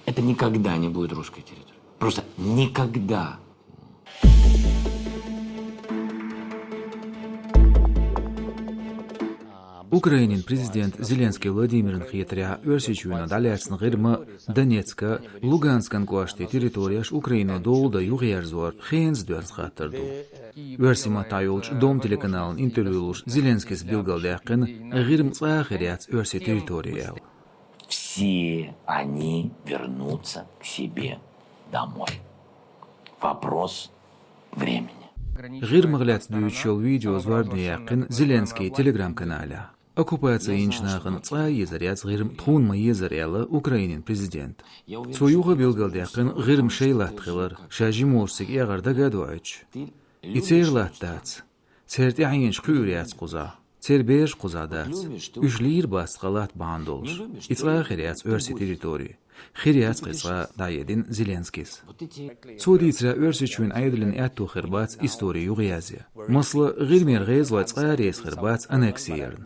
Это никогда не будет русской территорией. Просто никогда. Ukraynin prezident Zelenskiy Vladimirin xiyetrya örseçüyüne dalyasını gırmı Donetska, Luganskan koştu teritoriyaş Ukrayna doğulda yuğerzor xenz dörz xatırdı. Örsima tayolç Dom telekanalın intervyuluş Zelenskis bilgaldaqın gırm tsağıriyats örse teritoriyav. Все они вернутся к себе домой. Вопрос времени. Gırmıqlats büyütşol videoz vardı yaqın Zelenskiy Telegram kanala. Оккупация инчнағын цға езаряц ғырым тұғынма езарялы Украинин президент. Союға белгалдяқын ғырым шейлатқылыр, шажим орсик яғарда гадуайч. Ицерлаттац, церти айынш қүйряц құза, цербеж құзадац, үшлер басқалат бандолш. Ицға қиряц өрси территории. Xiriyats qisqa dayedin Zelenskis. Suditsra örsüçün aydılın ettu xirbats istoriya yuğyazya. Maslı gilmer gayzvat qares xirbats aneksiyarn.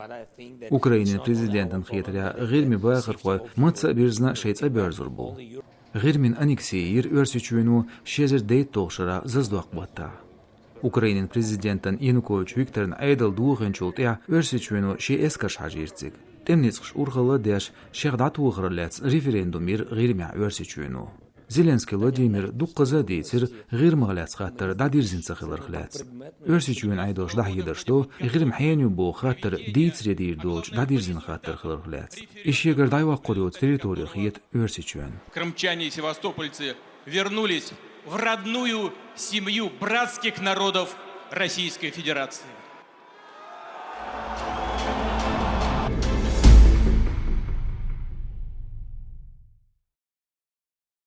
Ukrayna prezidentin xiyatla gilmi baxır qoy matsa birzna şeytsa berzur bol. Gilmin aneksiyir örsüçünü şezir deyt toğşara zazduaq batta. Ukrayna prezidentin Yanukovych Viktor'un aydıl duğunçultya örsüçünü şey eskaş hajirtsik. Temnitsqsh urgılı deş şeğdat uğırlats referendumir girmya örsüçünü. Zelenskiy Vladimir duqqaza deytsir girmağlats xattır dadirzin sıxılır xlats. Örsüçün aydoş dahyidirşdo girm hayanyu bu xattır deytsir edirdoç dadirzin xattır xılır xlats. İşyegar dayvaq qoryot territoriya xiyet örsüçün. Крымчане и севастопольцы вернулись в родную семью братских народов Российской Федерации.